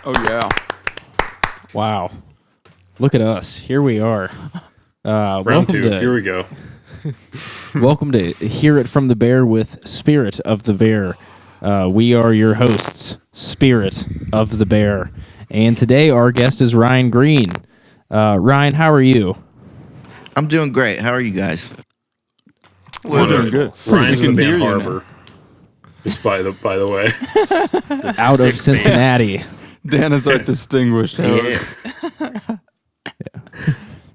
Oh, yeah. Wow. Look at us. Here we are. Round two. Here we go. Welcome to Hear It From the Bear with Spirit of the Bear. We are your hosts, Spirit of the Bear. And today our guest is Ryan Green. Ryan, how are you? I'm doing great. How are you guys? We're doing good. Ryan's in the band hear you Harbour. Just by the way. Out of Cincinnati. Dan is our distinguished host. Yeah.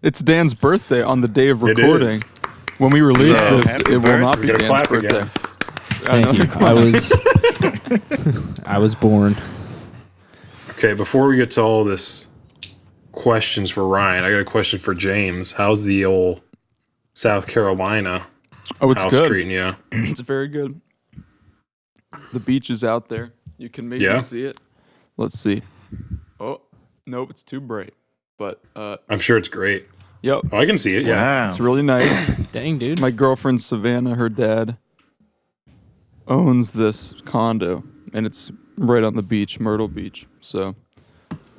It's Dan's birthday on the day of It recording. is. When we release So, this, happy it will not We be gotta Dan's clap birthday. again. Thank you. I was born. Okay, before we get to all this questions for Ryan, I got a question for James. How's the old South Carolina Oh, it's house good. treating you? It's very good. The beach is out there. You can maybe Yeah? see it. Let's see. Oh, nope, it's too bright. But, I'm sure it's great. yep, Oh, I can see it, yeah. Wow. it's really nice. Dang, dude. My girlfriend Savannah, her dad, owns this condo, and it's right on the beach, Myrtle Beach. So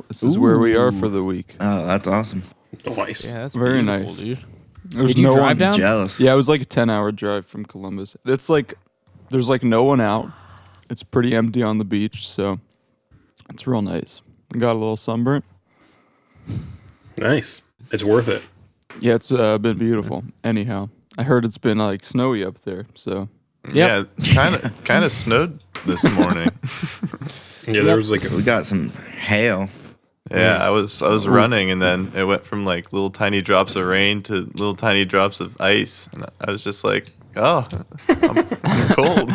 this is where we are for the week. Oh, that's awesome. Nice. Yeah, that's Very beautiful, nice. dude. There's Did you no drive one, down? Jealous. Yeah, it was like a 10-hour drive from Columbus. It's like there's like no one out. It's pretty empty on the beach, so it's real nice. Got a little sunburnt. Nice. It's worth it. Yeah, it's been beautiful. Anyhow, I heard it's been like snowy up there, so Yep. Yeah, kind of snowed this morning. Yeah, there was like We got some hail. Yeah, I was running, and then it went from like little tiny drops of rain to little tiny drops of ice, and I was just like, "Oh, I'm cold."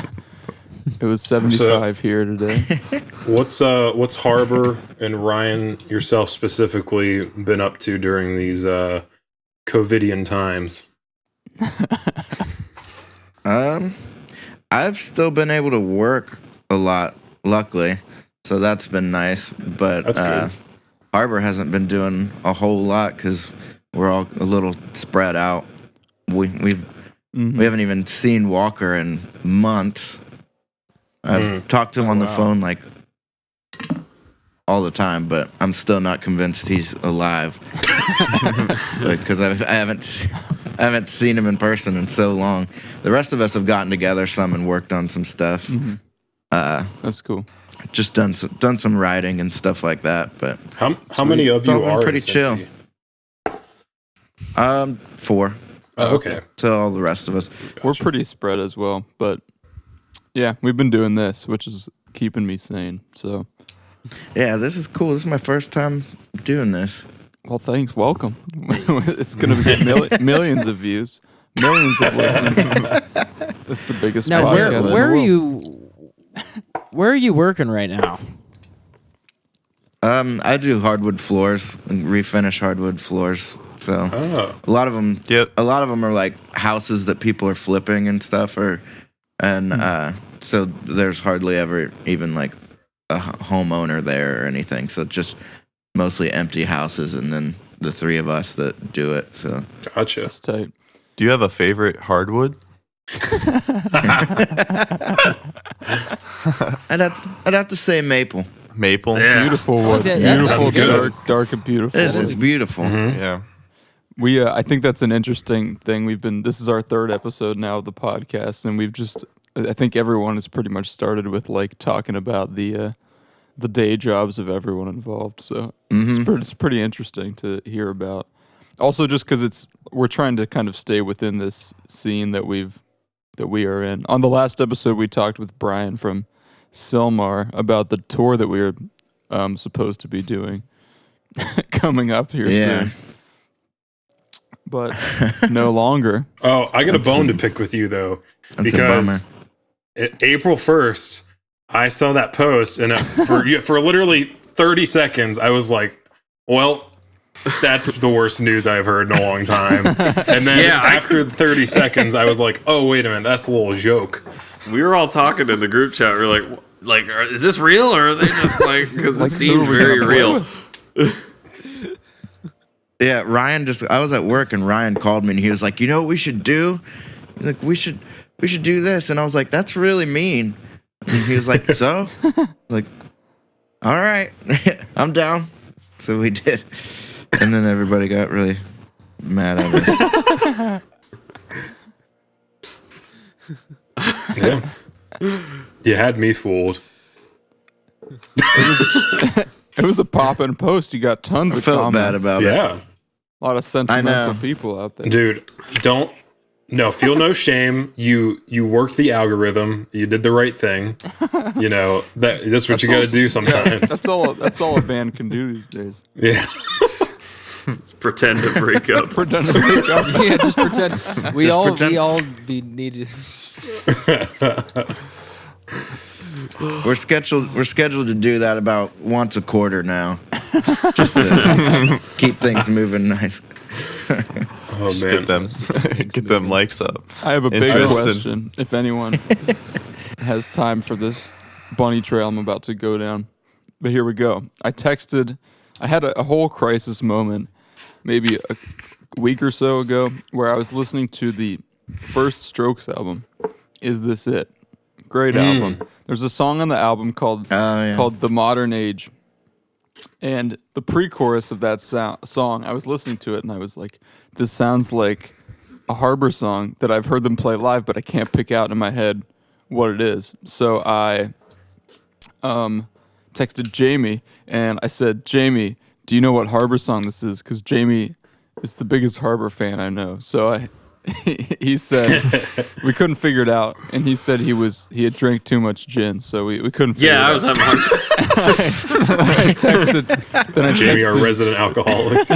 it was 75 here today. what's Harbour and Ryan yourself specifically been up to during these COVIDian times? I've still been able to work a lot, luckily, so that's been nice. But That's good. Harbour hasn't been doing a whole lot because we're all a little spread out. We haven't even seen Walker in months. I've talked to him on the phone like all the time, but I'm still not convinced he's alive because I haven't seen him in person in so long. The rest of us have gotten together some and worked on some stuff. That's cool. Just done some writing and stuff like that. But How many of It's all you been are pretty in chill. Cincy? 4. Oh, okay. So all the rest of us. We're pretty spread as well, but yeah, we've been doing this, which is keeping me sane. So, Yeah, this is cool. This is my first time doing this. well, thanks. Welcome. It's going to get millions of views, millions of listens. It's the biggest Now, podcast in the where are world. you? Where are you working right now? I do hardwood floors and refinish hardwood floors. So Oh. a lot of them, Yep. a lot of them are like houses that people are flipping and stuff, so there's hardly ever even like a homeowner there or anything. So just mostly empty houses, and then the three of us that do it. So Gotcha. That's tight. Do you have a favorite hardwood? I'd have to say maple. Maple. Yeah. Beautiful wood. That's Beautiful, good. dark and beautiful. It's beautiful. Yeah. We, I think that's an interesting thing. This is our third episode now of the podcast, and I think everyone has pretty much started with like talking about the day jobs of everyone involved. So it's pretty interesting to hear about. Also, just because we're trying to kind of stay within this scene that we are in. On the last episode, we talked with Brian from Silmar about the tour that we were supposed to be doing coming up here soon. But no longer. Oh, I got a bone to pick with you though, That's a bummer. because April 1st, I saw that post, and for literally 30 seconds, I was like, well, that's the worst news I've heard in a long time. And then after 30 seconds, I was like, oh, wait a minute, that's a little joke. We were all talking in the group chat. We were like, is this real, or are they just like, because it seemed very real. Yeah, I was at work and Ryan called me and he was like, you know what we should do? He's like, we should do this. And I was like, that's really mean. And he was like, so? Like, all right, I'm down. So we did. And then everybody got really mad at us. Yeah. You had me fooled. It was a pop-in post. You got tons of Felt comments. bad about it. Yeah. A lot of sentimental know. people out there. Dude, feel no shame. You worked the algorithm. You did the right thing. You know, that's what you got to do sometimes. That's all a band can do these days. Yeah. Pretend to break up. Pretend to break up. Yeah, just pretend. We all be needed. We're scheduled to do that about once a quarter now. Just to keep things moving nice. Oh, Just man. get them likes up. I have a big Interesting. question. If anyone has time for this bunny trail I'm about to go down. But here we go. I had a whole crisis moment maybe a week or so ago where I was listening to the first Strokes album, Is This It? Great album. There's a song on the album called The Modern Age. And the pre-chorus of that song, I was listening to it and I was like, this sounds like a Harbour song that I've heard them play live, but I can't pick out in my head what it is. So I texted Jamie and I said, Jamie, do you know what Harbour song this is? Because Jamie is the biggest Harbour fan I know. So he said we couldn't figure it out, and he said he had drank too much gin, so we couldn't figure it out. Yeah, I was having a hard time. Then I Jamie, our texted- resident alcoholic.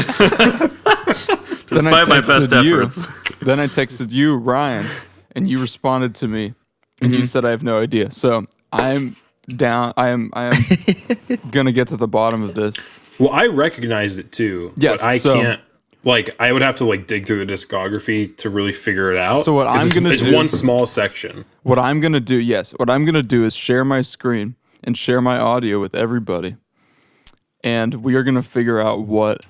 Despite my best efforts. Then I texted you, Ryan, and you responded to me, and you said I have no idea. So I'm down. I am gonna get to the bottom of this. Well, I recognized it too. Yes, but I so- can't. Like, I would have to dig through the discography to really figure it out. So what I'm gonna it's do- one small section. What I'm gonna do is share my screen and share my audio with everybody, and we are gonna figure out what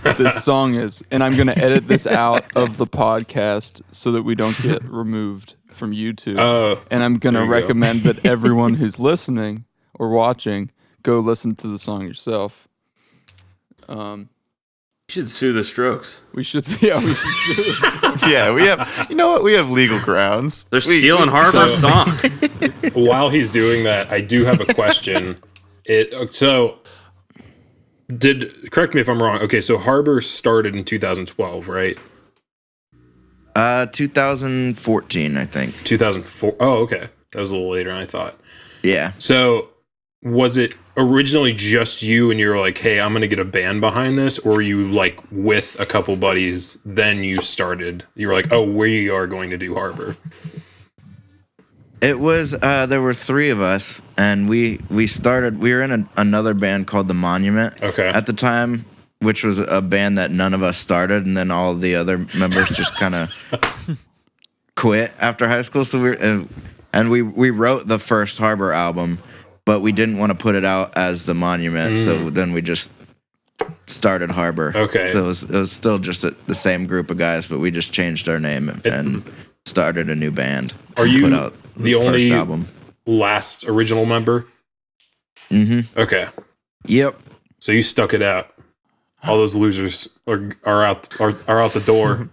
this song is, and I'm gonna edit this out of the podcast so that we don't get removed from YouTube. And I'm gonna there you go. recommend that everyone who's listening or watching go listen to the song yourself. You should sue the Strokes. We should, yeah, we should. Yeah, we have. You know what? We have legal grounds. They're stealing Harbour's song. While he's doing that, I do have a question. Correct me if I'm wrong. Okay, so Harbour started in 2012, right? 2014, I think. 2004. Oh, okay. That was a little later than I thought. Yeah. So was it originally just you and you were like, hey, I'm going to get a band behind this? Or were you with a couple buddies, then you were like, oh, we are going to do Harbour? It was, there were three of us, and we were in another band called The Monument at the time, which was a band that none of us started, and then all of the other members just kind of quit after high school. So we wrote the first Harbour album, but we didn't want to put it out as The Monument, so then we just started Harbour. Okay. So it was still just the same group of guys, but we just changed our name and started a new band. Are you put out the first only album. last original member? Mm-hmm. Okay. Yep. So you stuck it out. All those losers are out the door.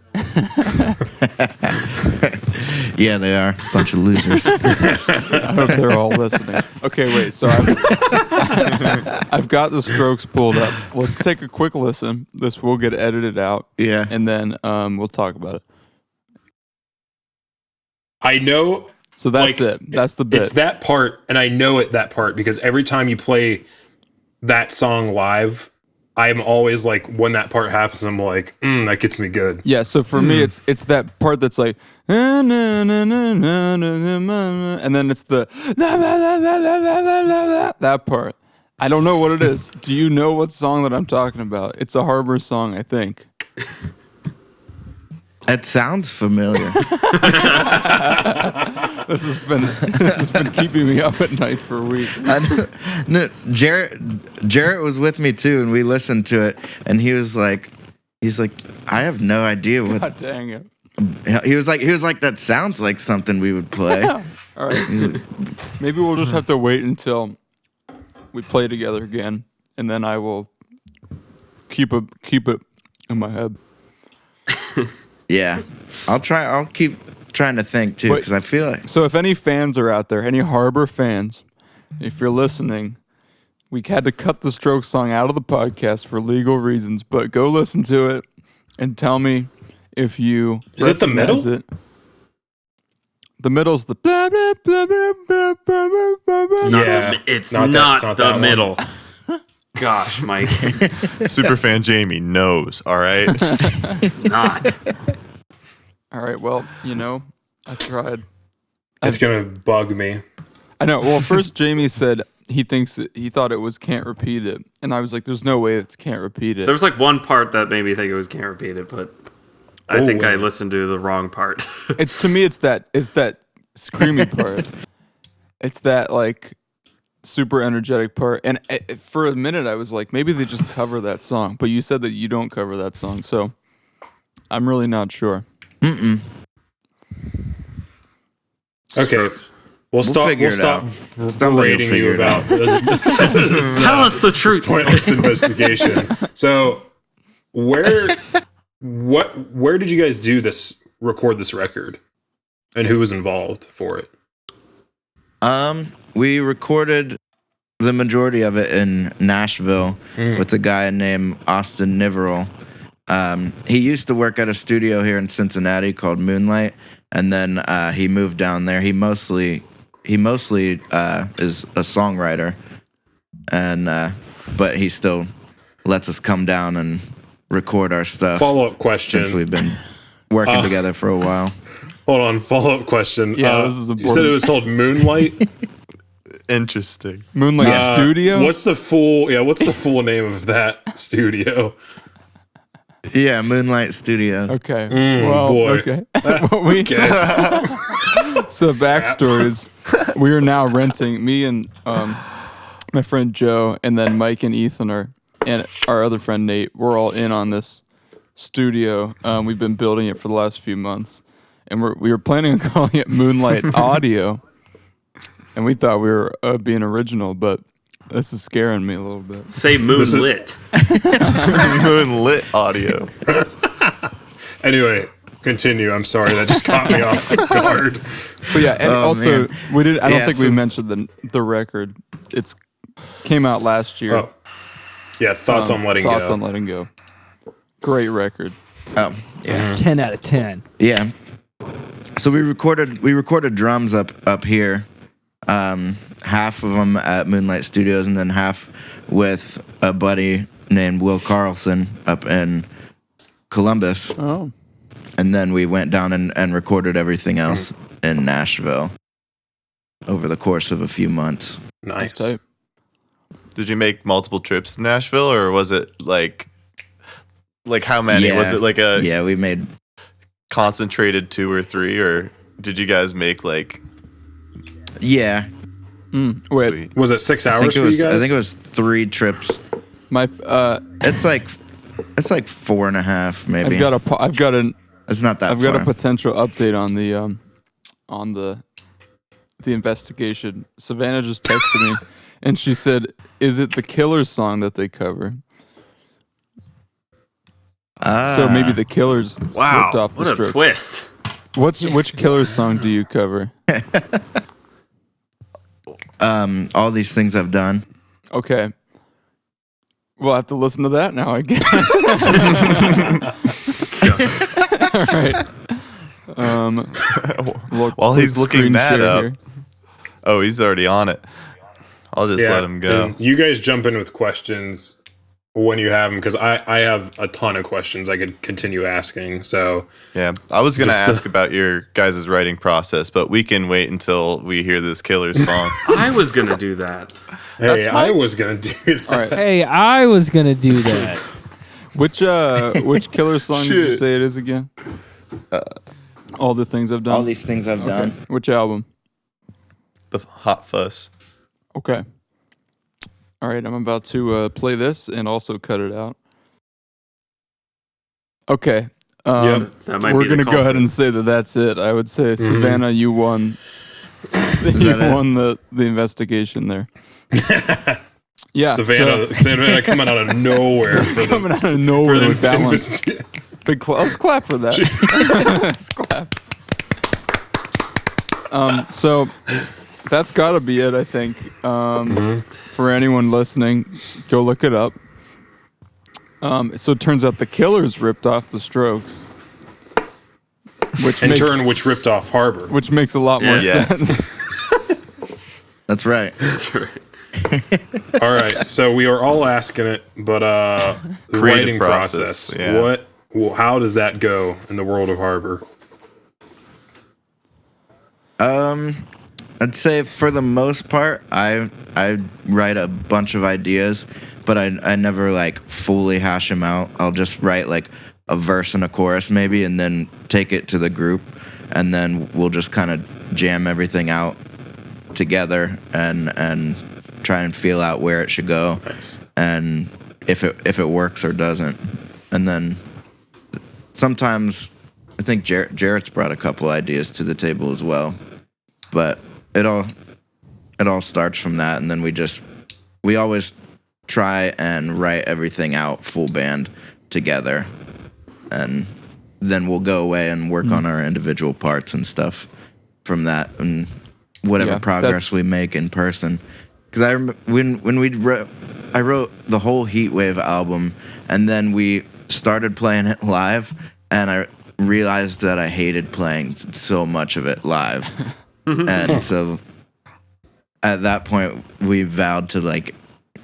Yeah, they are. Bunch of losers. I hope they're all listening. Okay, wait. So I've got the Strokes pulled up. Let's take a quick listen. This will get edited out. Yeah. And then we'll talk about it. I know. So that's it. That's the bit. It's that part, and I know that part because every time you play that song live, I'm always like, when that part happens, I'm like, that gets me good. Yeah, so for me, it's that part that's like, and then it's the that part. I don't know what it is. Do you know what song that I'm talking about? It's a Harbour song, I think. It sounds familiar. This has been keeping me up at night for weeks. No, Jarrett was with me too, and we listened to it, and he's like, I have no idea what. God dang it! He was like, that sounds like something we would play. All right, maybe we'll just have to wait until we play together again, and then I will keep it in my head. Yeah, I'll keep trying to think too, because I feel like. So if any fans are out there, any Harbour fans, if you're listening, we had to cut the Stroke song out of the podcast for legal reasons, but go listen to it and tell me if you Is it the middle? recognize it. The middle's the blah, blah, blah, blah, blah, blah, blah, blah. It's not not that the one. middle. Gosh, Mike, Superfan Jamie knows. All right. it's not. All right, well, I tried. It's gonna bug me. I know. Well, first Jamie said he thought it was Can't Repeat It, and I was like, "There's no way it's Can't Repeat It." There was like one part that made me think it was Can't Repeat It, but I think I listened to the wrong part. It's that screamy part. It's that like super energetic part, and for a minute I was like, maybe they just cover that song. But you said that you don't cover that song, so I'm really not sure. Okay, we'll stop. figure We'll it stop out. Somebody will berating figure you it about Tell us the truth. pointless investigation. So, where did you guys record this record, and who was involved for it? We recorded the majority of it in Nashville with a guy named Austin Niverell. He used to work at a studio here in Cincinnati called Moonlight, and then he moved down there. He mostly is a songwriter, and but he still lets us come down and record our stuff. Follow-up question. Since we've been working together for a while. Hold on. Follow-up question. Yeah, this is important. You said it was called Moonlight. Interesting. Moonlight Studio. What's the full name of that studio? Yeah, Moonlight Studio. Okay. Well, boy. okay. So backstory is we are now renting, me and my friend Joe, and then Mike and Ethan and our other friend Nate, we're all in on this studio. We've been building it for the last few months, and we were planning on calling it Moonlight Audio, and we thought we were being original, but this is scaring me a little bit. Say moonlit. Moonlit audio. Anyway, continue. I'm sorry, that just caught me off guard. But yeah, and also man. we did. I don't Yeah, think we mentioned the record. It's came out last year. Oh. Yeah, thoughts on letting Thoughts go. on Letting Go. Great record. Oh, yeah. 10 out of 10. Yeah. So we recorded drums up here. Half of them at Moonlight Studios, and then half with a buddy named Will Carlson up in Columbus. Oh, And then we went down and recorded everything else in Nashville over the course of a few months. Nice. type. Did you make multiple trips to Nashville, or was it like how many? Yeah. Was it like a Yeah, we made. concentrated 2 or 3, or did you guys make like? Yeah. Wait, Sweet. Was it 6 I hours think for it was. you guys? I think it was 3 trips. my It's like 4.5 maybe. I've got It's not that. I've got a far. potential update on the investigation. Savannah just texted me, and she said, "Is it the Killers song that they cover?" So maybe the Killers Wow, ripped off the what a Strokes. twist. Which Killers song do you cover? All these things I've done. Okay. We'll have to listen to that now, I guess. All right. While he's looking screen that share up. here. Oh, he's already on it. I'll just let him go. then you guys jump in with questions, when you have them, because I have a ton of questions I could continue asking. So Yeah, I was gonna Just, ask about your guys' writing process, but we can wait until we hear this Killers song. I was gonna do that. hey, I was gonna do that. All right. Hey, I was gonna do that. Which Killer song did you Shit. say it is again? All the things I've done. All these things I've done. Which album? The Hot Fuss. Okay. All right, I'm about to play this and also cut it out. Okay. That might We're be the gonna go ahead culprit. and say that that's it. I would say Savannah, you won. You won the investigation there. Yeah, Savannah coming out of nowhere. coming out of nowhere with that one. Big let's clap for that. Let's clap. So that's got to be it, I think. For anyone listening, go look it up. So it turns out the Killers ripped off the Strokes, which which ripped off Harbour. which makes a lot more Yes. sense. That's right. That's right. All right, so we are all asking it, but the Creative writing process, process. yeah. How does that go in the world of Harbour? I'd say for the most part, I write a bunch of ideas, but I never like fully hash them out. I'll just write like a verse and a chorus maybe, and then take it to the group, and then we'll just kind of jam everything out together and try and feel out where it should go, Nice. and if it works or doesn't, and then sometimes I think Jarrett's brought a couple ideas to the table as well, but it all starts from that, and then we always try and write everything out full band together, and then we'll go away and work on our individual parts and stuff from that, and whatever Yeah, progress that's- we make in person. Because I wrote the whole Heatwave album, and then we started playing it live, and I realized that I hated playing so much of it live. And so at that point we vowed to like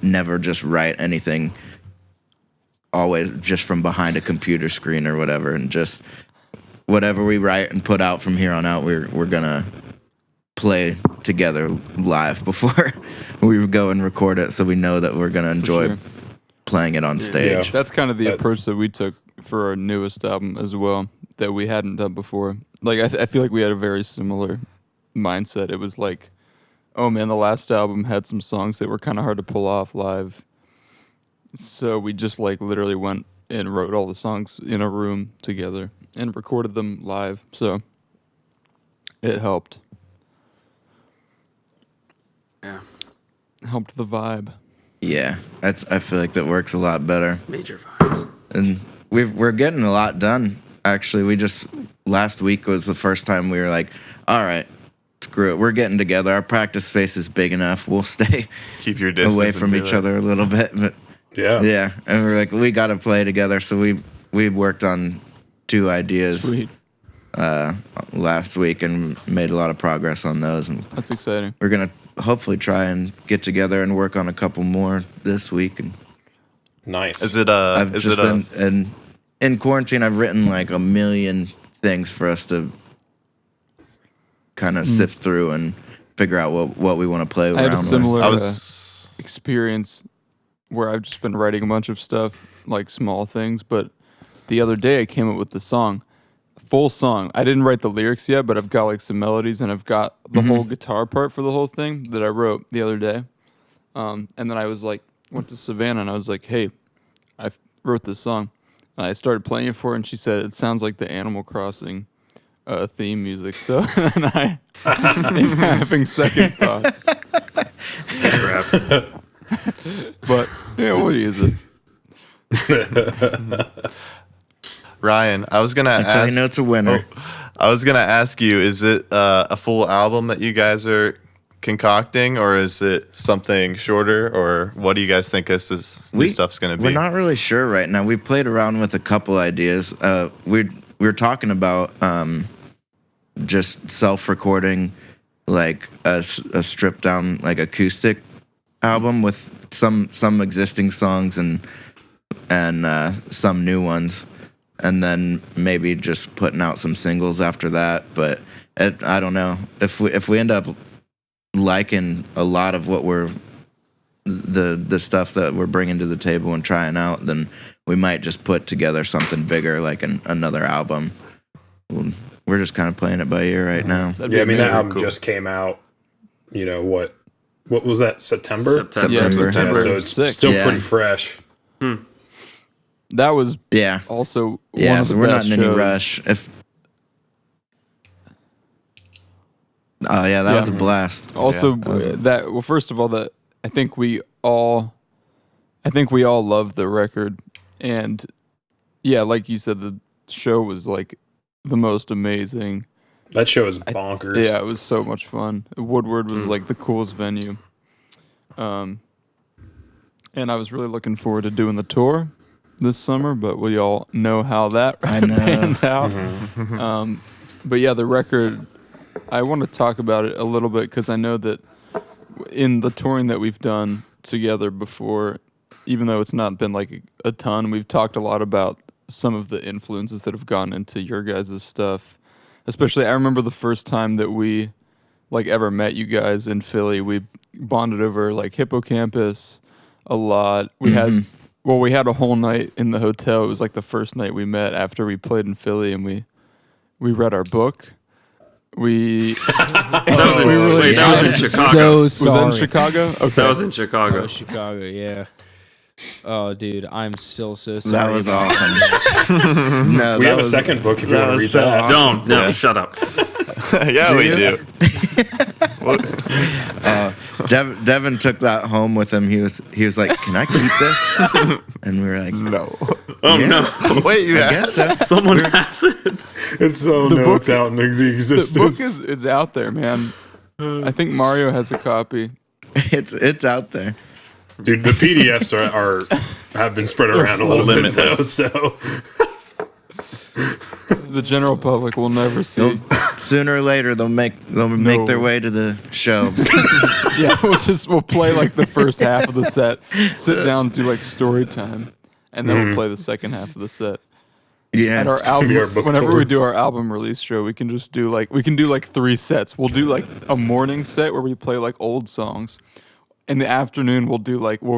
never just write anything always just from behind a computer screen or whatever, and just whatever we write and put out from here on out, we're gonna play together live before we go and record it, so we know that we're gonna enjoy sure. playing it on stage. That's kind of the approach that we took for our newest album as well, that we hadn't done before. Like I feel like we had a very similar mindset. It was like, oh man, the last album had some songs that were kind of hard to pull off live. So we just like literally went and wrote all the songs in a room together and recorded them live. So it helped. Yeah. Helped the vibe. Yeah, I feel like that works a lot better. Major vibes. And we're getting a lot done. Actually, last week was the first time we were like, all right, screw it, we're getting together. Our practice space is big enough. We'll stay Keep your distance away and from do each it. other a little bit. But Yeah. and we're like, we got to play together. So we worked on 2 ideas Sweet. last week and made a lot of progress on those. And That's exciting. we're gonna hopefully try and get together and work on a couple more this week. And Nice. Is it I've just been and in quarantine. I've written like a million things for us to kind of sift through and figure out what we want to play I had around a similar I was experience where I've just been writing a bunch of stuff, like small things, but the other day I came up with the song, full song. I didn't write the lyrics yet, but I've got like some melodies and I've got the whole guitar part for the whole thing that I wrote the other day. And then I was like, went to Savannah and I was like, hey, I wrote this song. And I started playing it for her and she said, it sounds like the Animal Crossing theme music. So and I am having second thoughts. Crap. But yeah, we'll use it. Ryan. I was gonna That's how ask. you know it's a winner. I was gonna ask you: is it a full album that you guys are concocting, or is it something shorter? Or what do you guys think this new stuff's gonna be? We're not really sure right now. We played around with a couple ideas. We were talking about just self-recording like a stripped down like acoustic album with some existing songs and and some new ones, and then maybe just putting out some singles after that. But I don't know if we end up liking a lot of what we're the stuff that we're bringing to the table and trying out, then we might just put together something bigger, like another album. We're just kind of playing it by ear right now. Yeah, I mean, that album just came out, what was that, September? Yeah, September. So it's 6th. still pretty fresh. That was also one of the so we're best not in any shows. rush. That was a blast. Also, well, first of all, that I think we all love the record, and yeah, like you said, the show was like the most amazing. That show is bonkers. Yeah, it was so much fun. Woodward was like the coolest venue, and I was really looking forward to doing the tour this summer, but we all know how that panned out. But yeah, the record, I want to talk about it a little bit because I know that in the touring that we've done together before, even though it's not been like a ton, we've talked a lot about some of the influences that have gone into your guys' stuff. Especially, I remember the first time that we like ever met you guys in Philly. We bonded over like Hippocampus a lot. We had a whole night in the hotel. It was like the first night we met after we played in Philly, and we read our book. That was in Chicago. So sorry. Was that in Chicago? Okay. That was in Chicago. Chicago, yeah. Oh, dude, I'm still so sorry. That was awesome. We have a second book if you want to read that. Awesome. Don't. Shut up. Yeah, we do. Devin took that home with him. He was like, "Can I keep this?" And we were like, No. Oh, Yeah. no. Wait, you "I have guess so." Someone has it. It's so it's out in the existence. The book is out there, man. I think Mario has a copy. It's out there. Dude, the PDFs have been spread around a little bit though, so The general public will never see. Sooner or later, they'll make their way to the shelves. Yeah, we'll play like the first half of the set, sit down, do like story time, and then we'll play the second half of the set. Yeah, At our album, be our book whenever tour. we do our album release show, we can just do like 3 sets. We'll do like a morning set where we play like old songs. In the afternoon, we'll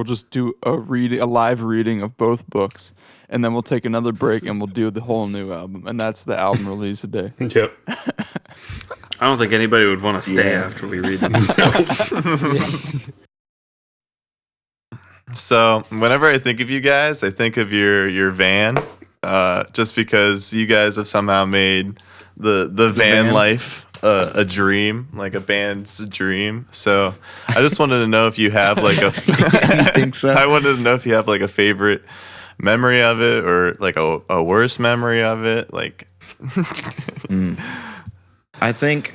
just do a live reading of both books, and then we'll take another break and we'll do the whole new album, and that's the album release day. yep. I don't think anybody would want to stay after we read the books. So whenever I think of you guys, I think of your van, just because you guys have somehow made the van life a dream, like a band's dream. So I just wanted to know if you have like you think so? I wanted to know if you have like a favorite memory of it or like a worse memory of it. Like, I think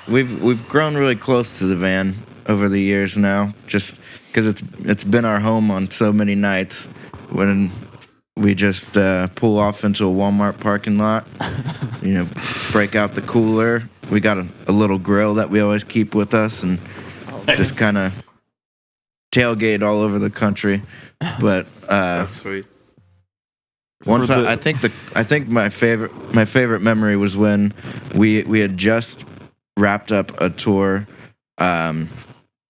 we've grown really close to the van over the years now, just because it's been our home on so many nights when we just pull off into a Walmart parking lot, break out the cooler. We got a little grill that we always keep with us, and just kind of tailgate all over the country. But That's sweet. I think my favorite memory was when we had just wrapped up a tour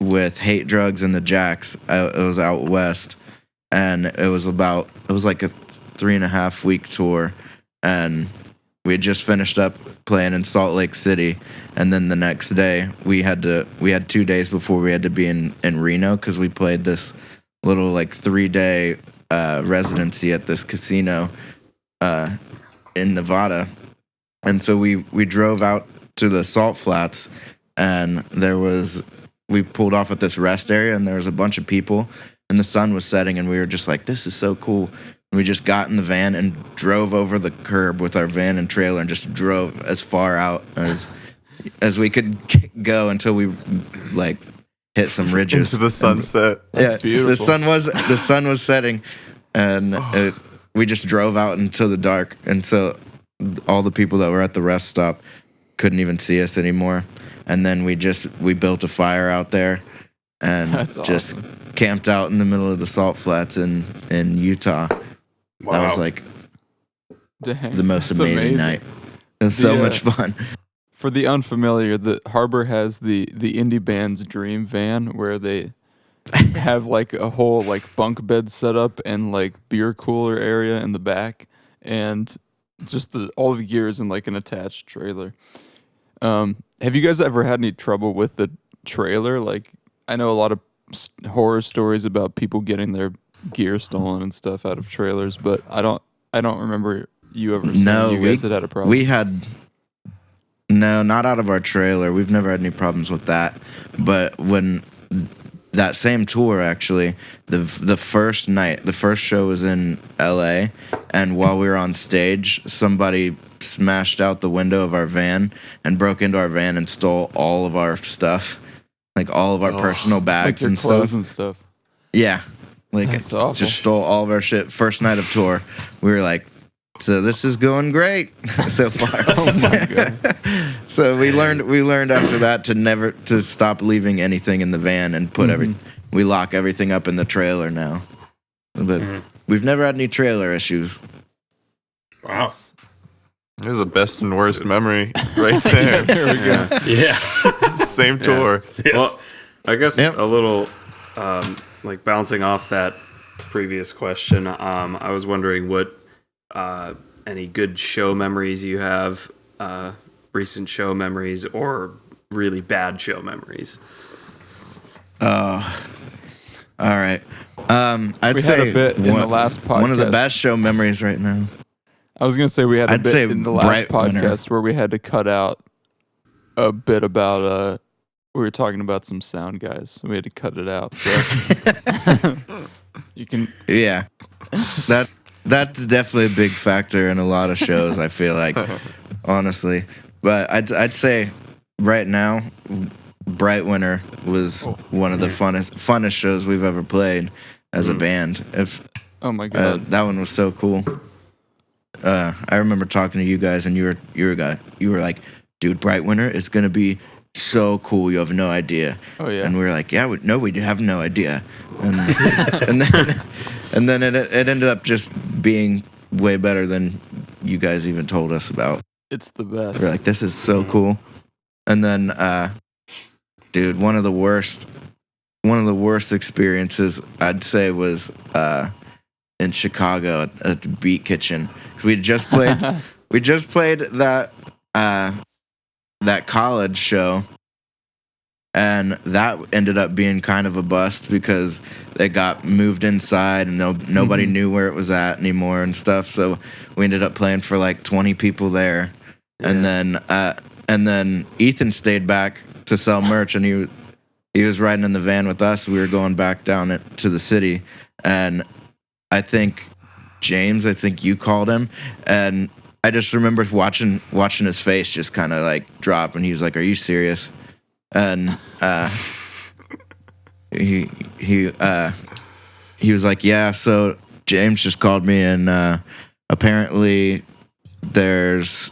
with Hate Drugs and the Jacks. It was out west, and it was like a 3.5 week tour, and we had just finished up playing in Salt Lake City, and then the next day we had 2 days before we had to be in Reno because we played this little like 3-day residency at this casino in Nevada, and so we drove out to the Salt Flats, and we pulled off at this rest area, and there was a bunch of people, and the sun was setting, and we were just like, this is so cool. And we just got in the van and drove over the curb with our van and trailer and just drove as far out as we could go until we like hit some ridges into the sunset. That's beautiful. The sun was setting, and we just drove out into the dark, and so all the people that were at the rest stop couldn't even see us anymore. And then we built a fire out there, and That's just awesome. camped out in the middle of the salt flats in Utah. Wow. That was like Dang, the most that's amazing night. It was so Yeah. much fun. For the unfamiliar, the Harbour has the indie band's dream van where they have like a whole like bunk bed set up and like beer cooler area in the back, and just all the gear is in like an attached trailer. Have you guys ever had any trouble with the trailer? Like, I know a lot of horror stories about people getting their gear stolen and stuff out of trailers, but I don't remember you ever saying No, you guys had a problem. We had no, not out of our trailer. We've never had any problems with that. But when that same tour, actually, the first night, the first show was in L.A., and while we were on stage, somebody smashed out the window of our van and broke into our van and stole all of our stuff, like all of our personal like bags your and clothes stuff. and stuff. Yeah, like That's awful. just stole all of our shit. First night of tour, we were like, so this is going great so far. Oh my god. So we learned after that to stop leaving anything in the van and put we lock everything up in the trailer now. But we've never had any trailer issues. Wow. There's a best and worst memory right there. There we go. Yeah. Same tour. Yes. Well, I guess Yep. a little like bouncing off that previous question. I was wondering what any good show memories you have, recent show memories, or really bad show memories. All right. I'd We say had a bit in the last one of the podcast. best show memories right now. I was gonna say we had a I'd say bit in the last Bright Winter. podcast where we had to cut out a bit about we were talking about some sound guys. So we had to cut it out. So you can Yeah. That's definitely a big factor in a lot of shows, I feel like, honestly. But I'd say right now, Bright Winter was one of the funnest shows we've ever played as a band. oh my god. That one was so cool. I remember talking to you guys, and you were like, dude, Bright Winter is gonna be so cool. You have no idea. Oh yeah. And we were like, yeah, we have no idea. And and then it ended up just being way better than you guys even told us about. It's the best. We're like, this is so cool. And then, dude, one of the worst experiences I'd say was in Chicago at the Beat Kitchen, because we just played that college show, and that ended up being kind of a bust because they got moved inside and nobody knew where it was at anymore and stuff. So we ended up playing for like 20 people there. Yeah. And then Ethan stayed back to sell merch, and he was riding in the van with us. We were going back down to the city, and I think James, you called him, and I just remember watching his face just kind of like drop, and he was like, "Are you serious?" And he was like, "Yeah." So James just called me, and apparently there's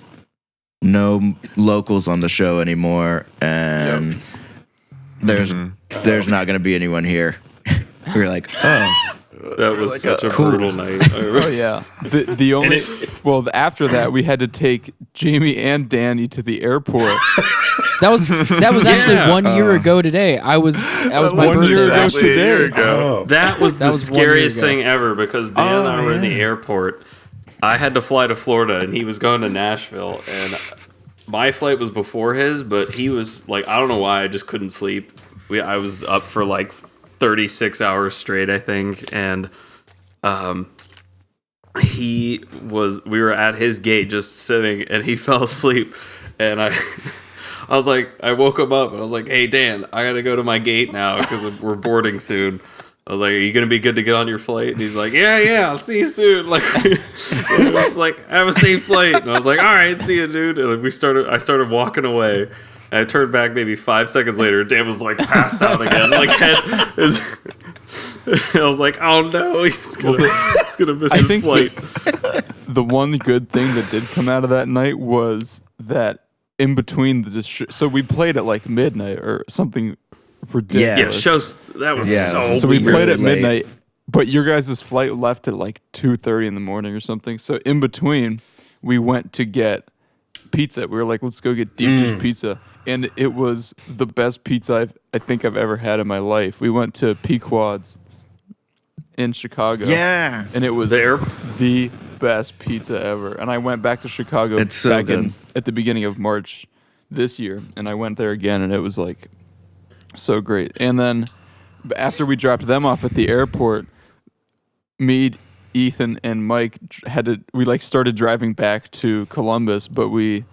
no locals on the show anymore, and there's not going to be anyone here. We were like, "Oh." That was such a cool. brutal night. Oh yeah. The only after that we had to take Jamie and Danny to the airport. That was actually 1 year ago today. That was my was 1 year ago exactly a year today. ago. That was the was 1 year scariest ago. thing ever, because Dan and I were in the airport. I had to fly to Florida, and he was going to Nashville, and my flight was before his, but he was like, I don't know why, I just couldn't sleep. I was up for like 36 hours straight, I think, and we were at his gate just sitting, and he fell asleep, and I was like, I woke him up, and I was like, hey Dan, I gotta go to my gate now because we're boarding soon. I was like, are you gonna be good to get on your flight? And he's like, yeah, I'll see you soon. Like, I was like, have a safe flight. And I was like, all right, see you, dude. And I started walking away. And I turned back maybe 5 seconds later. Dan was like passed out again. Like, I was like, oh no, he's gonna miss I his think flight. The one good thing that did come out of that night was that in between so we played at like midnight or something ridiculous. Yeah, shows that was Yeah, so So we weird. played at late. midnight, but your guys' flight left at like 2:30 in the morning or something. So in between, we went to get pizza. We were like, let's go get deep dish pizza, and it was the best pizza I think I've ever had in my life. We went to Pequod's in Chicago. Yeah. And it was There. the best pizza ever. And I went back to Chicago It's so back good. at the beginning of March this year, and I went there again, and it was like so great. And then after we dropped them off at the airport, me, Ethan, and Mike we like started driving back to Columbus, but we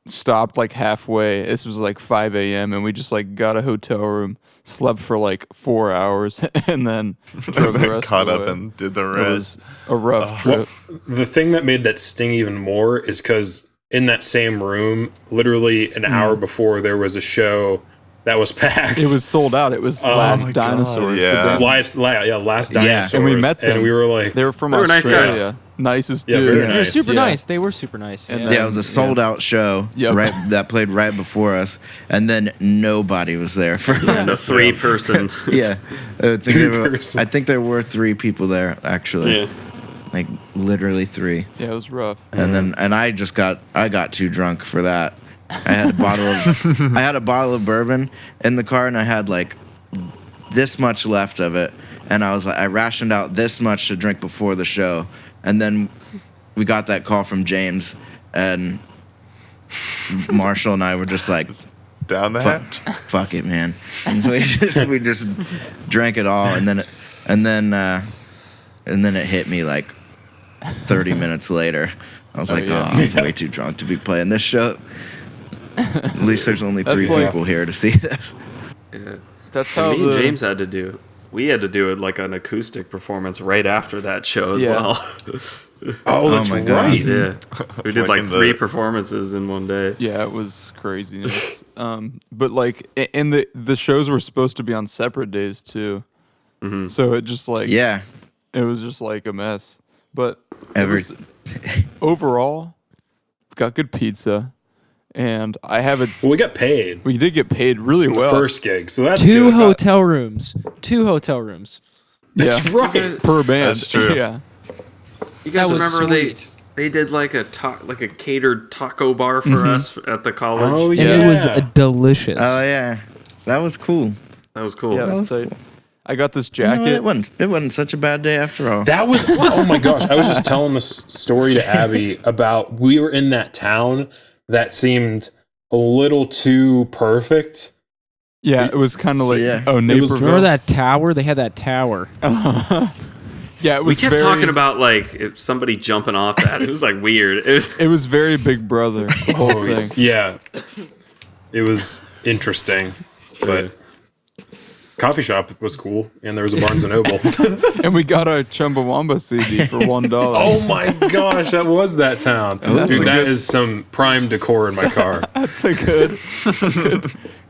stopped like halfway. This was like 5 a.m. and we just like got a hotel room, slept for like 4 hours, and then drove the rest Caught of up the way. and did the It rest. was a rough trip. The thing that made that sting even more is because in that same room, literally an hour before, there was a show that was packed. It was sold out. It was Last my God, Dinosaurs. yeah. Last Dinosaurs. And we met them. And we were like, They were from They were nice Australia. guys. Nicest Yeah, dudes. very They were nice. super Yeah. nice. They were super nice. And yeah. then- Yeah, it was a sold out show Yep. right that played right before us, and then nobody was there for The 3-person. yeah. Person. I think there were 3 people there actually, Yeah. like literally 3. Yeah, it was rough. And I got too drunk for that. I had a bottle of bourbon in the car, and I had like this much left of it, and I rationed out this much to drink before the show, and then we got that call from James, and Marshall and I were just like, Down the hatch. fuck it, man. And we just drank it all, and then it hit me like 30 minutes later. I was like, yeah. I'm way too drunk to be playing this show. At least there's only 3 That's like- people here to see this. Yeah. That's And how me and the James had to do. We had to do it like an acoustic performance right after that show as Yeah. well. oh, that's my God. right. Yeah, we did Like like in 3 the- performances in one day. Yeah, it was craziness. But like, and the shows were supposed to be on separate days too. So it just like Yeah. it was just like a mess. But it Every- was- overall, got good pizza, and I have a. Well, we got paid We did get paid really the well. first gig, so that's 2 good. hotel rooms. 2 hotel rooms. Yeah, Right. per band. That's true. Yeah, You guys That was remember sweet. they did like a catered taco bar for us at the college? Oh, And yeah. it was delicious. Oh yeah, that was cool. That was cool. yeah. That was tight. cool. I got this You know, jacket. it wasn't such a bad day after all. That was oh my gosh! I was just telling this story to Abby about we were in that town that seemed a little too perfect. Yeah, it was kind of like Yeah. oh, was- Naperville. Remember that tower? They had that tower. Yeah, it We was. kept very, talking about like if somebody jumping off that. It was like weird. It was It was very Big Brother. The whole thing. Yeah, it was interesting, but coffee shop was cool, and there was a Barnes and Noble. And we got a Chumbawamba CD for $1. Oh my gosh, that was that town, dude. That is some prime decor in my car. That's a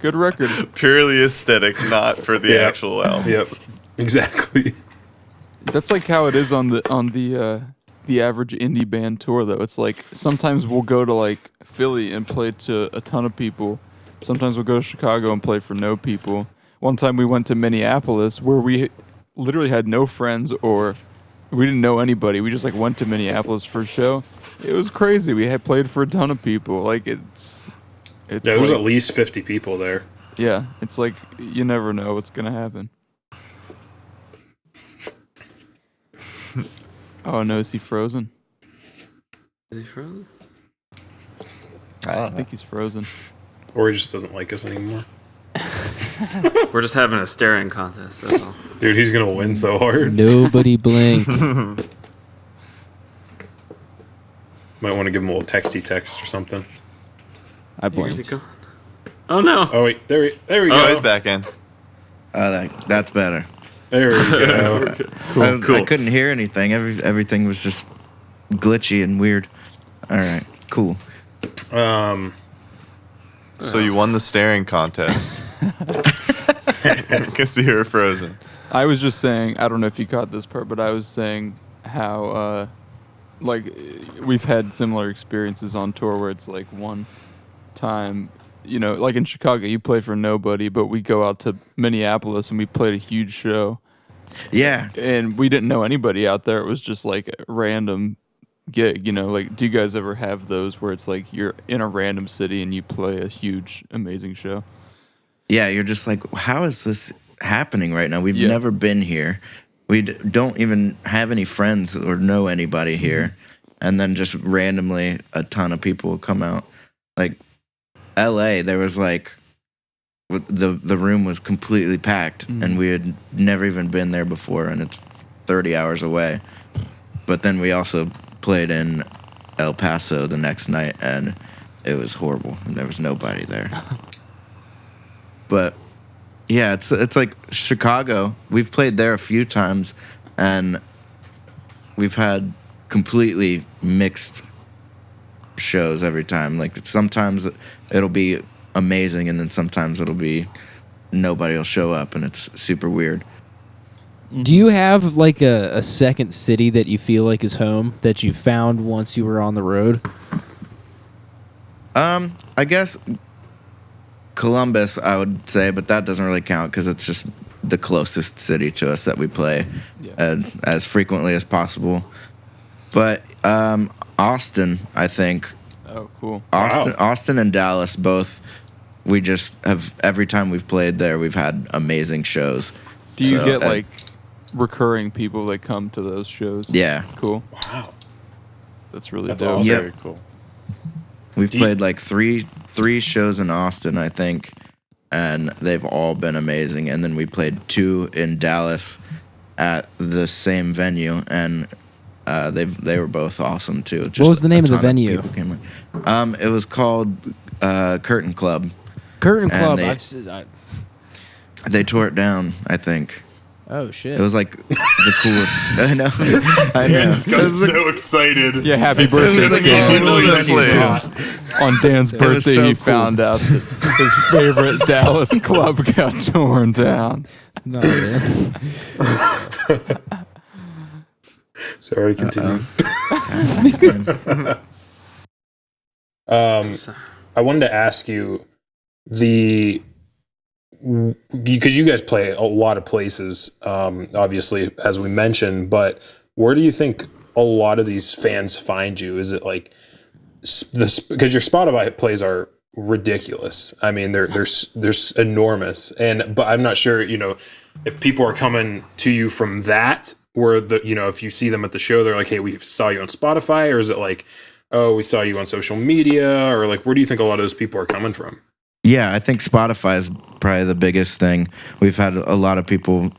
good record. Purely aesthetic, not for the Yeah. actual album. Yep, exactly. That's like how it is on the average indie band tour though. It's like sometimes we'll go to like Philly and play to a ton of people. Sometimes we'll go to Chicago and play for no people. One time we went to Minneapolis where we literally had no friends or we didn't know anybody. We just like went to Minneapolis for a show. It was crazy. We had played for a ton of people. Like it's Yeah, there was like, at least 50 people there. yeah, it's like you never know what's gonna happen. Oh no, is he frozen? Is he frozen? I think he's frozen. Or he just doesn't like us anymore. We're just having a staring contest. That's all. Dude, he's gonna win so hard. Nobody blink. Might want to give him a little texty text or something. I Where's he blinked. going? Oh no! Oh wait, there we Oh, go. he's back in. That's better. There we go. I couldn't hear anything. Everything was just glitchy and weird. All right, cool. So you won the staring contest. Because you were frozen. I was just saying, I don't know if you caught this part, but I was saying how, like, we've had similar experiences on tour where it's like one time like in Chicago, you play for nobody, but we go out to Minneapolis and we played a huge show. Yeah. And we didn't know anybody out there. It was just like a random gig, like, do you guys ever have those where it's like you're in a random city and you play a huge, amazing show? Yeah, you're just like, how is this happening right now? We've never been here. We don't even have any friends or know anybody here. And then just randomly a ton of people will come out. Like LA, there was like the room was completely packed and we had never even been there before, and it's 30 hours away. But then we also played in El Paso the next night and it was horrible and there was nobody there. But yeah, it's like Chicago. We've played there a few times and we've had completely mixed shows every time. Like sometimes it'll be amazing and then sometimes it'll be nobody will show up and it's super weird. Do you have like a second city that you feel like is home that you found once you were on the road? I guess Columbus, I would say, but that doesn't really count because it's just the closest city to us that we play as frequently as possible. But Austin, I think. Oh, cool. Austin and Dallas both. We just have, every time we've played there, we've had amazing shows. Do you get like recurring people that come to those shows? Yeah. Cool. Wow. That's really That's dope. awesome. Yep. Very cool. We've played like three shows in Austin, I think, and they've all been amazing. And then we played 2 in Dallas at the same venue, and they were both awesome too. Just what was the name of the ton venue? people came in. It was called Curtain Club. Curtain Club. They, they tore it down, I think. Oh shit! It was like the coolest. I know. I Dan know. just got so excited. Yeah, happy birthday, was like, Dan. oh, no, that On Dan's birthday, so he cool. found out that his favorite Dallas club got torn down. No, man. Sorry, continue. I wanted to ask you because you guys play a lot of places, obviously, as we mentioned, but where do you think a lot of these fans find you? Is it like because your Spotify plays are ridiculous. I mean, they're enormous, but I'm not sure, if people are coming to you from that, where if you see them at the show, they're like, hey, we saw you on Spotify, or is it like, oh, we saw you on social media, or like, where do you think a lot of those people are coming from? Yeah, I think Spotify is probably the biggest thing. We've had a lot of people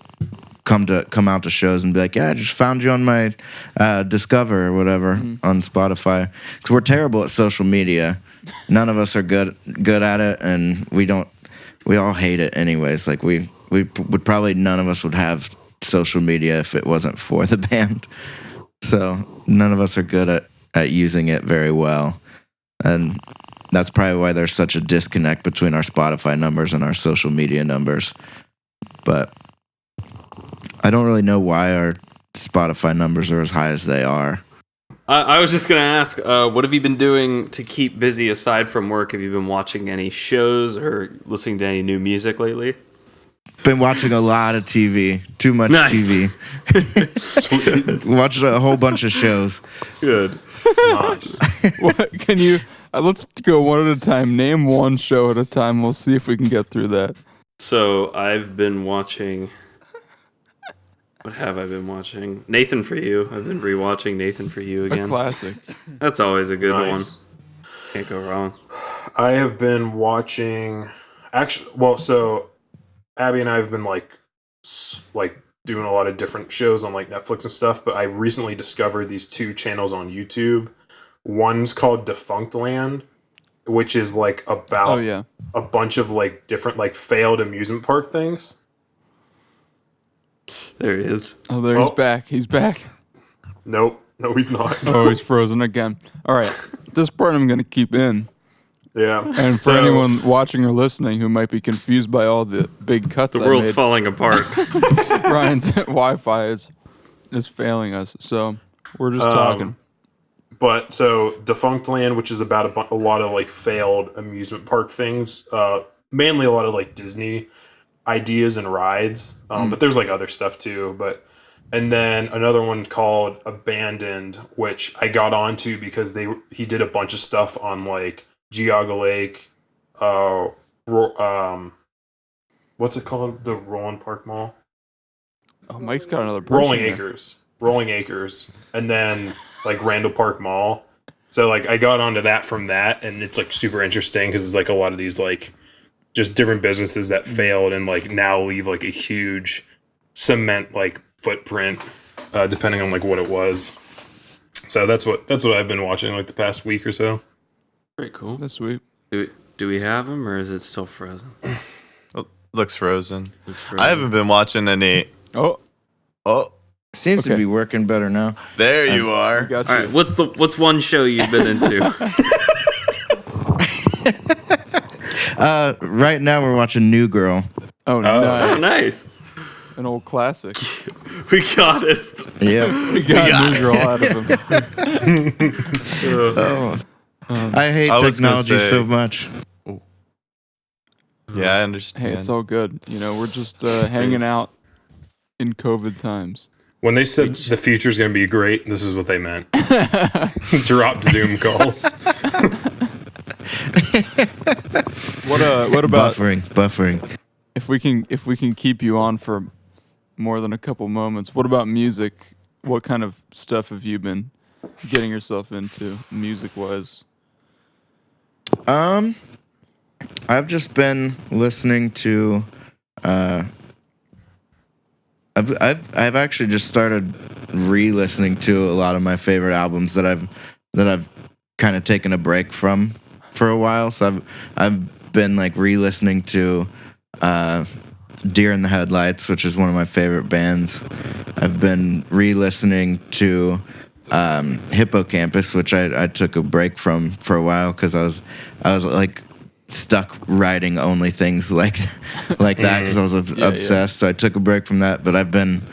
come out to shows and be like, yeah, I just found you on my Discover or whatever on Spotify. Because we're terrible at social media. None of us are good at it, and we all hate it anyways. Like we would probably, none of us would have social media if it wasn't for the band. So none of us are good at using it very well. And that's probably why there's such a disconnect between our Spotify numbers and our social media numbers. But I don't really know why our Spotify numbers are as high as they are. I was just going to ask, what have you been doing to keep busy aside from work? Have you been watching any shows or listening to any new music lately? Been watching a lot of TV. Too much Nice. TV. Watched a whole bunch of shows. Good. Nice. What can you? Let's go one at a time. Name one show at a time. We'll see if we can get through that. So I've been watching. What have I been watching? Nathan for You. I've been rewatching Nathan for You A again. classic. That's always a good Nice. one. Can't go wrong. I have been watching. So Abby and I have been like doing a lot of different shows on like Netflix and stuff. But I recently discovered these 2 channels on YouTube. One's called Defunct Land, which is like about a bunch of like different like failed amusement park things. There he is. Oh, there he's back. He's back. Nope. No, he's not. Oh, he's frozen again. All right. This part I'm going to keep in. Yeah. And for anyone watching or listening who might be confused by all the big cuts The I world's made, falling apart. Ryan's Wi-Fi is failing us. So we're just talking. But so Defunctland, which is about a lot of like failed amusement park things, mainly a lot of like Disney ideas and rides, but there's like other stuff too. And then another one called Abandoned, which I got onto because he did a bunch of stuff on like Geauga Lake, what's it called, the Roland Park Mall? Oh, Mike's got another person Rolling Acres, and then like Randall Park Mall. So like I got onto that from that, and it's like super interesting because it's like a lot of these like just different businesses that failed and like now leave like a huge cement like footprint, depending on like what it was. So that's what I've been watching like the past week or so. Pretty cool. That's sweet. Do we have him, or is it still frozen? Looks frozen. I haven't been watching any. Oh, Seems to be working better now. there you are. got All you. right, what's one show you've been into? Right now we're watching New Girl. Oh, nice. Oh, nice. An old classic. We got it. Yep. We got New Girl out of him. I hate I was gonna technology say- so much. Yeah, I understand. Hey, it's all good. You know, we're just hanging out in COVID times. When they said the future's going to be great, this is what they meant. Drop Zoom calls. What about Buffering. if we can keep you on for more than a couple moments? What about music? What kind of stuff have you been getting yourself into music-wise? I've just been listening to. I've actually just started re-listening to a lot of my favorite albums that I've kind of taken a break from for a while. So I've been like re-listening to Deer in the Headlights, which is one of my favorite bands. I've been re-listening to Hippocampus, which I took a break from for a while because I was like stuck writing only things like that because I was obsessed. So I took a break from that, but I've been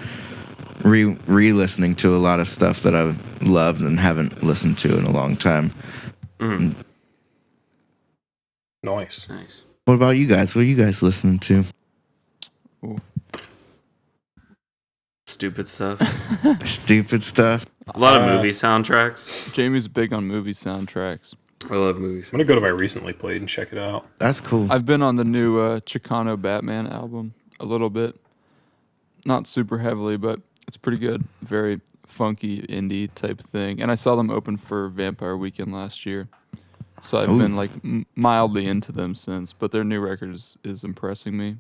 re-listening to a lot of stuff that I've loved and haven't listened to in a long time. Nice. What about you guys? What are you guys listening to? Ooh. Stupid stuff. Stupid stuff. A lot of movie soundtracks. Jamie's big on movie soundtracks. I love movies. I'm going to go to my recently played and check it out. That's cool. I've been on the new Chicano Batman album a little bit. Not super heavily, but it's pretty good. Very funky indie type thing. And I saw them open for Vampire Weekend last year. So I've been like mildly into them since, but their new record is impressing me.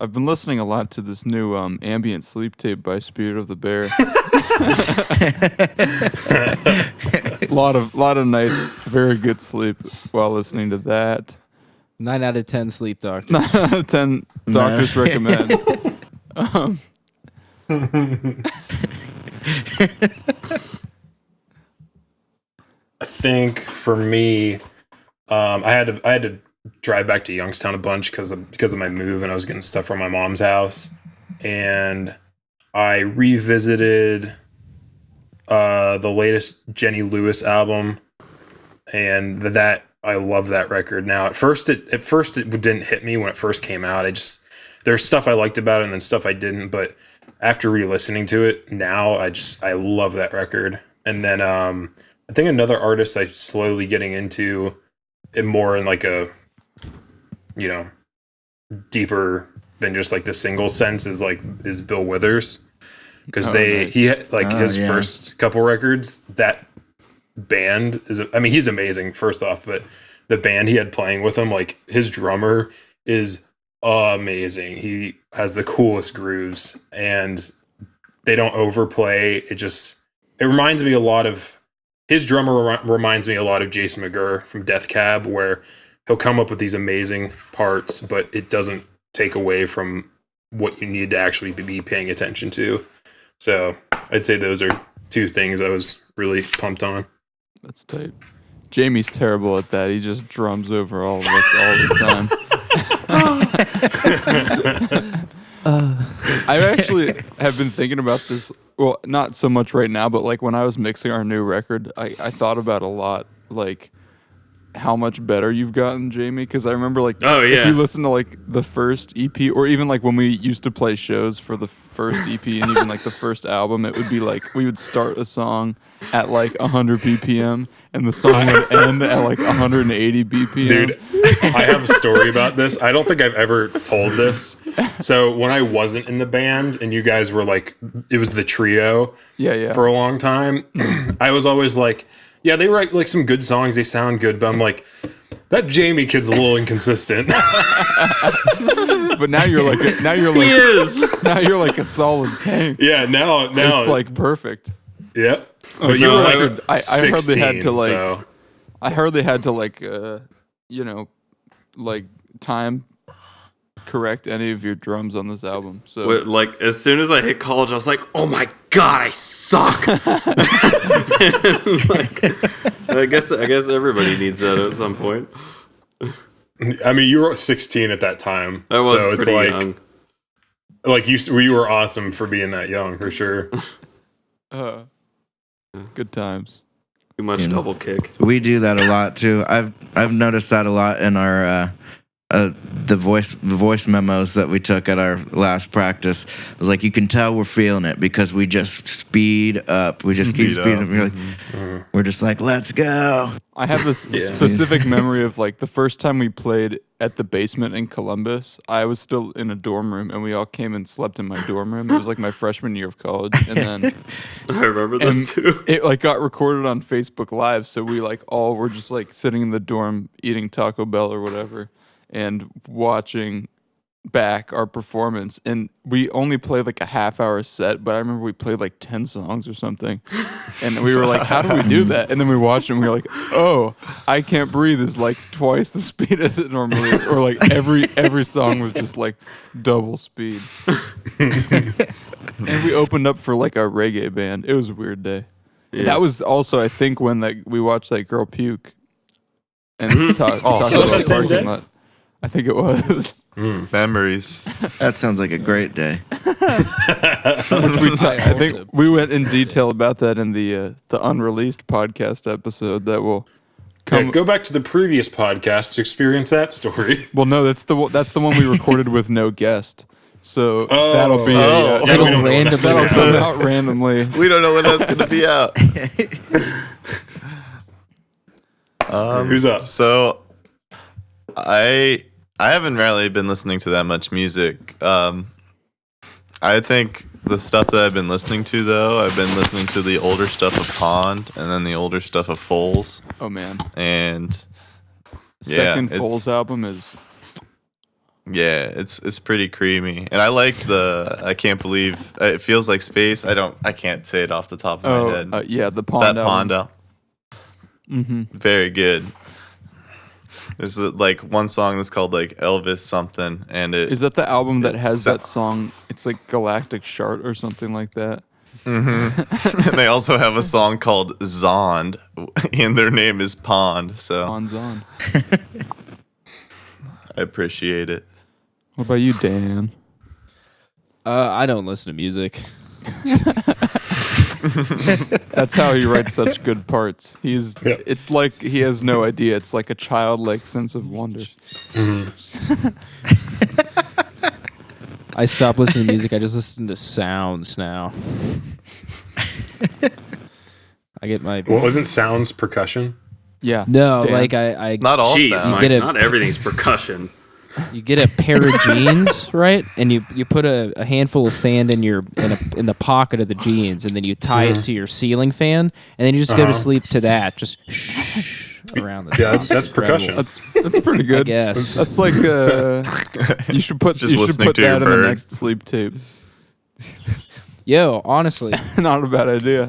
I've been listening a lot to this new ambient sleep tape by Spirit of the Bear. lot of nights, very good sleep while listening to that. 9 out of 10 sleep doctors. 10 doctors recommend. I think for me, I had to drive back to Youngstown a bunch because of my move, and I was getting stuff from my mom's house, and I revisited the latest Jenny Lewis album, and that I love that record now. At first it didn't hit me when it first came out. There's stuff I liked about it and then stuff I didn't, but after re-listening to it now, I love that record. And then I think another artist I'm slowly getting into it more in like a, you know, deeper than just like the single sense is Bill Withers. Because nice. he had like his first couple records, that band he's amazing first off, but the band he had playing with him, like his drummer is amazing. He has the coolest grooves and they don't overplay. It reminds me a lot of his drummer reminds me a lot of Jason McGurr from Death Cab, where he'll come up with these amazing parts, but it doesn't take away from what you need to actually be paying attention to. So I'd say those are two things I was really pumped on. That's tight. Jamie's terrible at that. He just drums over all of us all the time. I actually have been thinking about this. Well, not so much right now, but like when I was mixing our new record, I thought about a lot, like how much better you've gotten, Jamie. Because I remember, like, Oh, if yeah. you listen to like the first EP, or even like when we used to play shows for the first EP and even like the first album, it would be like we would start a song at like 100 BPM, and the song would end at like 180 BPM. Dude, I have a story about this. I don't think I've ever told this. So when I wasn't in the band and you guys were like, it was the trio Yeah. for a long time, I was always like, yeah, they write like some good songs. They sound good, but I'm like, that Jamie kid's a little inconsistent. But now you're like He is. now you're like a solid tank. Yeah, now It's like perfect. yeah. But you you were were like, I hardly had to like, so. I hardly had to like, you know, like time correct any of your drums on this album. So Like as soon as I hit college, I was like, "Oh my god, I suck." Like, I guess everybody needs that at some point. I mean, you were 16 at that time. I was so it's pretty like, young. like you were awesome for being that young, for sure. good times. Too much double kick. We do that a lot too. I've noticed that a lot in our the voice memos that we took at our last practice. It was like, you can tell we're feeling it because we just speed up. We just keep speeding up. We're like, we're just like, let's go. I have this specific memory of like the first time we played at the basement in Columbus. I was still in a dorm room, and we all came and slept in my dorm room. It was like my freshman year of college, and then I remember this too. it like got recorded on Facebook Live. So we like all were just like sitting in the dorm eating Taco Bell or whatever, and watching back our performance. And we only played like a half-hour set, but I remember we played like 10 songs or something. And we were like, how do we do that? And then we watched it and we were like, oh, I Can't Breathe is like twice the speed as it normally is. Or like every song was just like double speed. And we opened up for like a reggae band. It was a weird day. Yeah. That was also, I think, when we watched that girl puke and talked about the parking lot. I think it was. Memories. That sounds like a great day. I think we went in detail about that in the unreleased podcast episode that will come. Yeah, go back to the previous podcast to experience that story. Well, no, that's the one we recorded with no guest. So Oh. that'll be Oh. that'll Yeah, we don't know when that's that'll gonna come happen. out randomly. We don't know when that's going to be out. Who's up? So, I haven't really been listening to that much music. I think the stuff that I've been listening to, though, I've been listening to the older stuff of Pond and then the older stuff of Foles. Oh man, And second it's- Foles album is yeah, it's pretty creamy. And I like I can't believe it feels like space. I can't say it off the top of my head. yeah, the Pond That album. Pond album. Very good. There's like one song that's called like Elvis something, and it Is that the album that It's has so- that song? It's like Galactic Shart or something like that. and they also have a song called Zond, and their name is Pond. So Pond's on. I appreciate it. What about you, Dan? I don't listen to music. That's how he writes such good parts. Yep. It's like he has no idea. It's like a childlike sense of wonder. I stopped listening to music. I just listen to sounds now. I get my Well, wasn't sounds percussion? Yeah. no, Dan. like I Not all Jeez, sounds. Mike, get it. not everything's percussion. you get a pair of jeans, right? And you put a handful of sand in in the pocket of the jeans, and then you tie it to your ceiling fan, and then you just go to sleep to that, just around the Yeah, top. that's It's incredible. percussion. That's pretty good. I guess. That's like you should put Just you should listening put to your that in the bird. next sleep tape. Yo, honestly, Not a bad idea.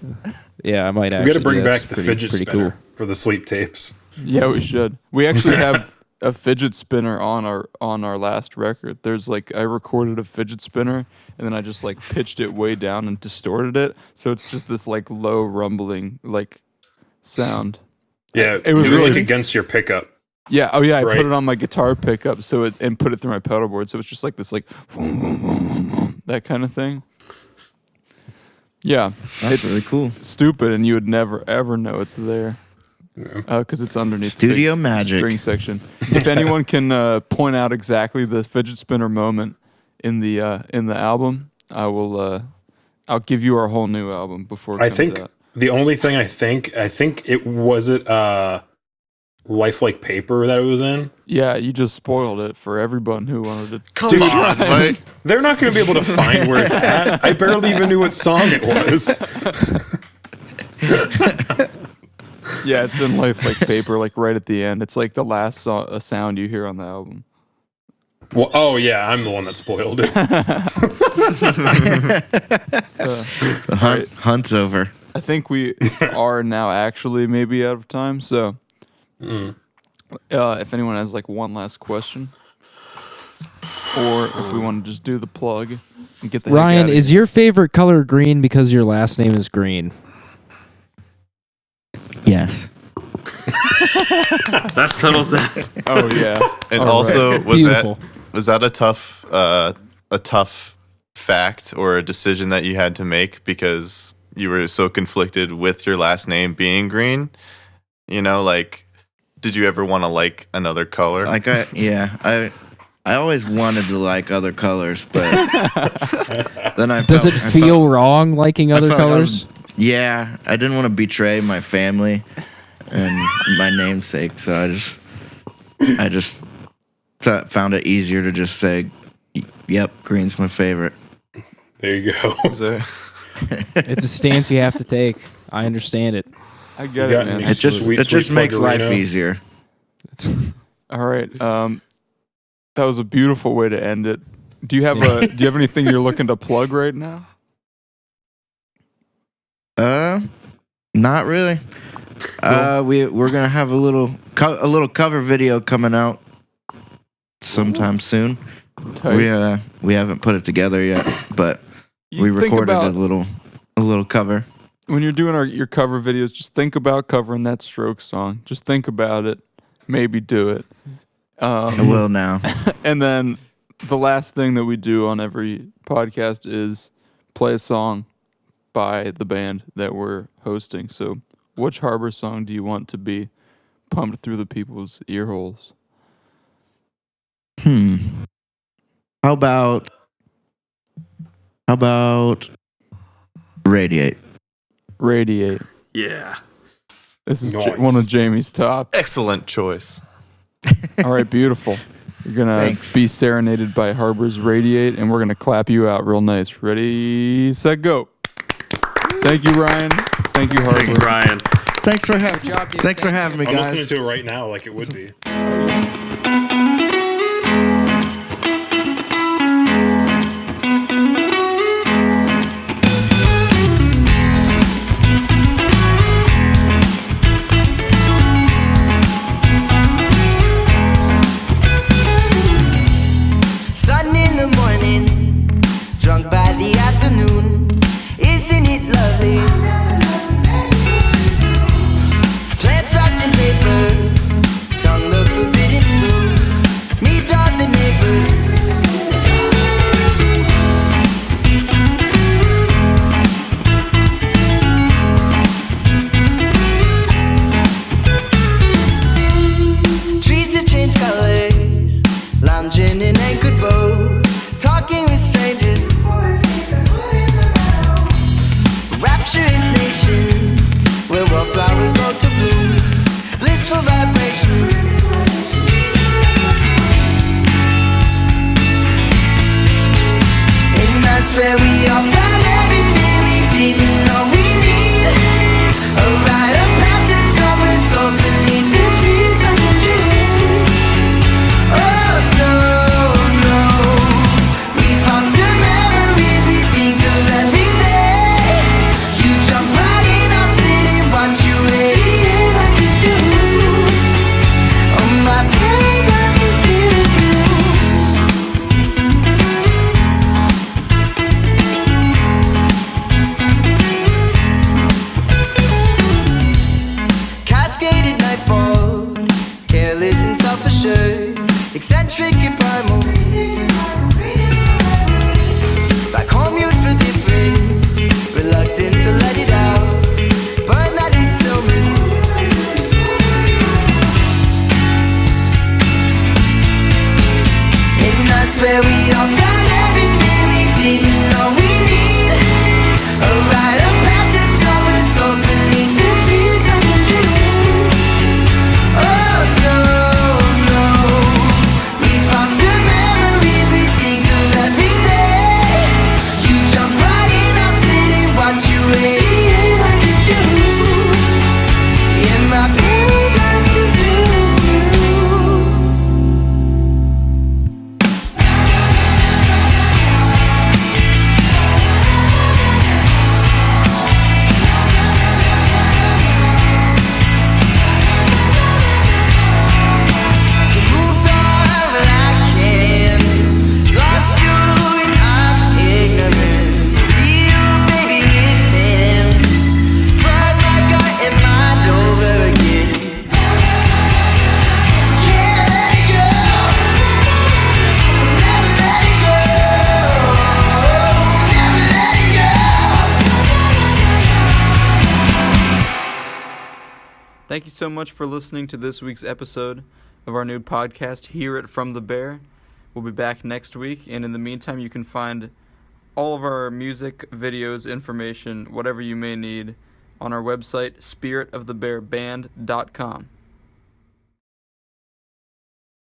yeah, I might We actually. got to bring do that. back It's the fidget pretty spinner cool. for the sleep tapes. Yeah, we should. We actually have a fidget spinner on our last record. There's like I recorded a fidget spinner and then I just like pitched it way down and distorted it, so it's just this like low rumbling like sound. Yeah, It was like really- against your pickup. Yeah. Oh yeah. I Right. put it on my guitar pickup and put it through my pedal board. So it's just like this, like that kind of thing. Yeah, That's really cool. Stupid, and you would never ever know it's there because it's underneath Studio the big magic. string section. If anyone can point out exactly the fidget spinner moment in the album, I'll give you our whole new album before it comes out. The only thing I think it was Lifelike Paper that it was in. Yeah, you just spoiled it for everyone who wanted to. Come on, Mike. They're not going to be able to find where it's at. I barely even knew what song it was. Yeah, it's in Lifelike Paper, like right at the end. It's like the last sound you hear on the album. Well, oh yeah, I'm the one that spoiled it. The hunt's over. I think we are now actually maybe out of time, so if anyone has like one last question, or if we want to just do the plug and get the Ryan, is your favorite color green because your last name is Green? Yes. That settles that. Oh yeah, And All also, right. Beautiful. was that a tough fact or a decision that you had to make because you were so conflicted with your last name being Green? You know, like, did you ever want to like another color? Like I always wanted to like other colors, but then Does it feel wrong liking other felt like I colors? Yeah, I didn't want to betray my family and my namesake, so I just found it easier to just say, "Yep, green's my favorite." There you go. Is there- It's a stance you have to take. I understand it. I get You it, got man. me. It just Sweet makes life pluggerino. easier. All right, that was a beautiful way to end it. Do you have anything you're looking to plug right now? Not really. We're gonna have a little cover video coming out sometime soon. Tight. We haven't put it together yet, but You we think recorded about- a little cover. When you're doing your cover videos, just think about covering that Strokes song. Just think about it. Maybe do it. I will now. And then the last thing that we do on every podcast is play a song by the band that we're hosting. So, which Harbour song do you want to be pumped through the people's ear holes? How about Radiate? Radiate. Yeah. This is Nice. one of Jamie's top. Excellent choice. All right, beautiful. You're going to Thanks. be serenaded by Harbour's Radiate, and we're going to clap you out real nice. Ready, set, go. Thank you, Ryan. Thank you, Harbour. Thanks, Ryan. Thanks for having me, I'm guys. listening to it right now like it would be. Sun in the morning, drunk by the afternoon. Isn't it lovely? Plants wrapped in paper, tongue the forbidden fruit. Meet all the neighbors. Trees have changed colors, lounging in anchored boat, talking with strangers. Rapturous nation, where wallflowers go to bloom, blissful vibrations. And I swear we all found everything we didn't know we need. A rite of passage, summer souls beneath the trees by the tree. Oh no, no. We foster memories we think of every day. You jump right in, I'll sit and watch you radiate like you do. Oh, my paradise is here with you. Thank you so much for listening to this week's episode of our new podcast, Hear It From the Bear. We'll be back next week, and in the meantime, you can find all of our music, videos, information, whatever you may need, on our website, spiritofthebearband.com.